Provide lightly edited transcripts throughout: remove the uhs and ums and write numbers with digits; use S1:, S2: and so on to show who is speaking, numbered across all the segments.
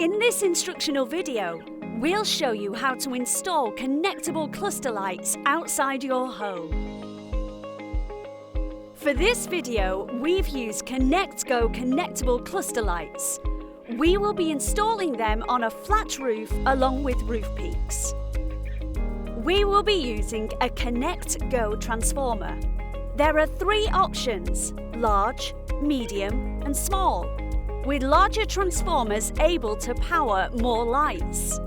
S1: In this instructional video, we'll show you how to install connectable cluster lights outside your home. For this video, we've used ConnectGo connectable cluster lights. We will be installing them on a flat roof along with roof peaks. We will be using a ConnectGo transformer. There are three options: large, medium and small, with larger transformers able to power more lights.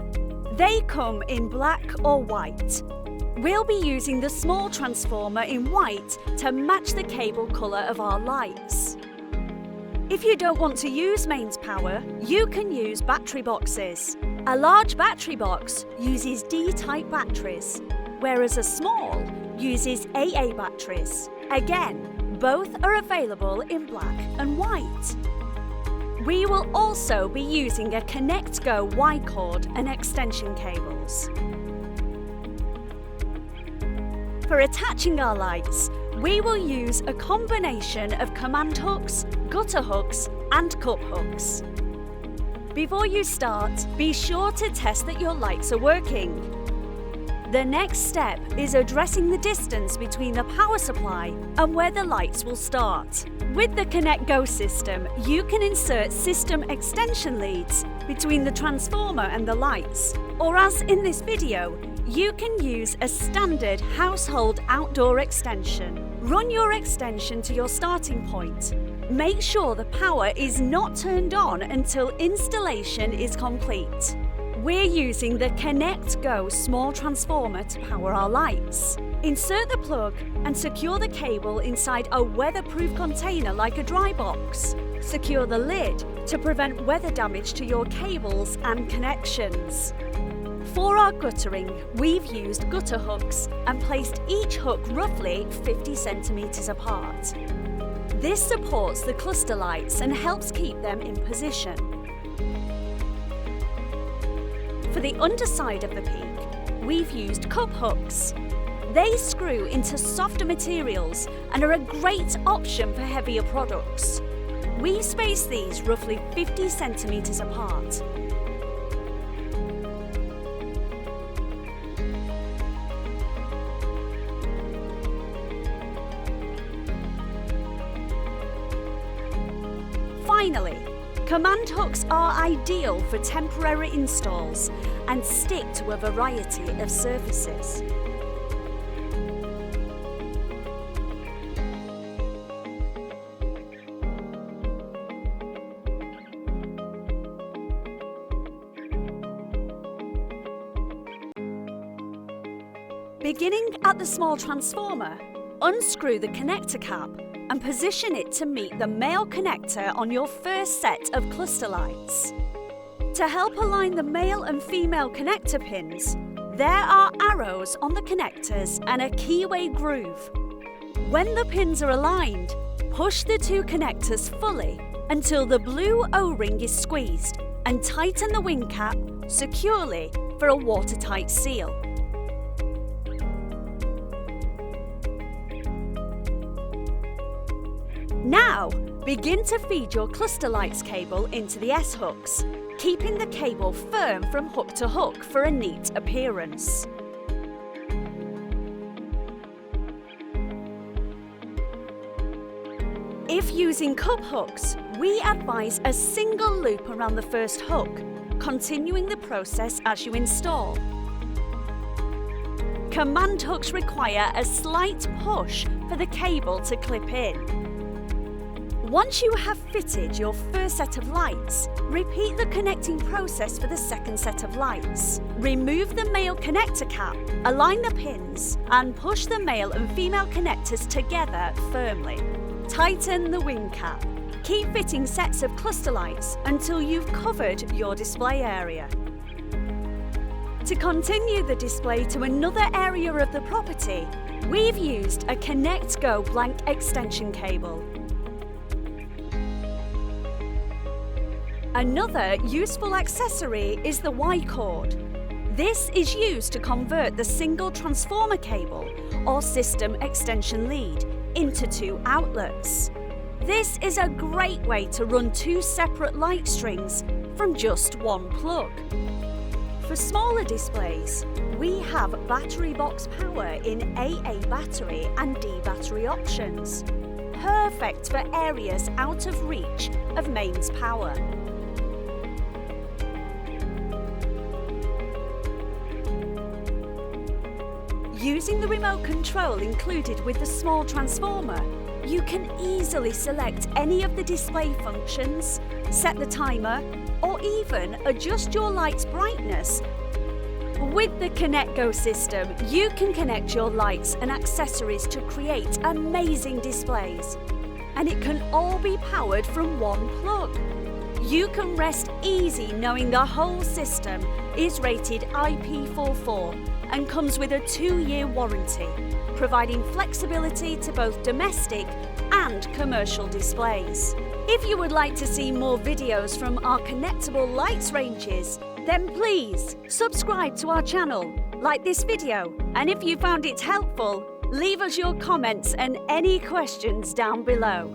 S1: They come in black or white. We'll be using the small transformer in white to match the cable colour of our lights. If you don't want to use mains power, you can use battery boxes. A large battery box uses D-type batteries, whereas a small uses AA batteries. Again, both are available in black and white. We will also be using a ConnectGo Y-cord and extension cables. For attaching our lights, we will use a combination of command hooks, gutter hooks and cup hooks. Before you start, be sure to test that your lights are working. The next step is addressing the distance between the power supply and where the lights will start. With the ConnectGo system, you can insert system extension leads between the transformer and the lights, or as in this video, you can use a standard household outdoor extension. Run your extension to your starting point. Make sure the power is not turned on until installation is complete. We're using the ConnectGo small transformer to power our lights. Insert the plug and secure the cable inside a weatherproof container like a dry box. Secure the lid to prevent weather damage to your cables and connections. For our guttering, we've used gutter hooks and placed each hook roughly 50 centimetres apart. This supports the cluster lights and helps keep them in position. For the underside of the peak, we've used cup hooks. They screw into softer materials and are a great option for heavier products. We space these roughly 50 centimetres apart. Finally, command hooks are ideal for temporary installs and stick to a variety of surfaces. Beginning at the small transformer, unscrew the connector cap and position it to meet the male connector on your first set of cluster lights. To help align the male and female connector pins, there are arrows on the connectors and a keyway groove. When the pins are aligned, push the two connectors fully until the blue O-ring is squeezed and tighten the wing cap securely for a watertight seal. Now, begin to feed your cluster lights cable into the S-hooks, keeping the cable firm from hook to hook for a neat appearance. If using cup hooks, we advise a single loop around the first hook, continuing the process as you install. Command hooks require a slight push for the cable to clip in. Once you have fitted your first set of lights, repeat the connecting process for the second set of lights. Remove the male connector cap, align the pins, and push the male and female connectors together firmly. Tighten the wing cap. Keep fitting sets of cluster lights until you've covered your display area. To continue the display to another area of the property, we've used a ConnectGo blank extension cable. Another useful accessory is the Y-cord. This is used to convert the single transformer cable or system extension lead into two outlets. This is a great way to run two separate light strings from just one plug. For smaller displays, we have battery box power in AA battery and D battery options, perfect for areas out of reach of mains power. Using the remote control included with the small transformer, you can easily select any of the display functions, set the timer, or even adjust your light's brightness. With the ConnectGo system, you can connect your lights and accessories to create amazing displays. And it can all be powered from one plug. You can rest easy knowing the whole system is rated IP44 and comes with a 2-year warranty, providing flexibility to both domestic and commercial displays. If you would like to see more videos from our connectable lights ranges, then please subscribe to our channel, like this video, and if you found it helpful, leave us your comments and any questions down below.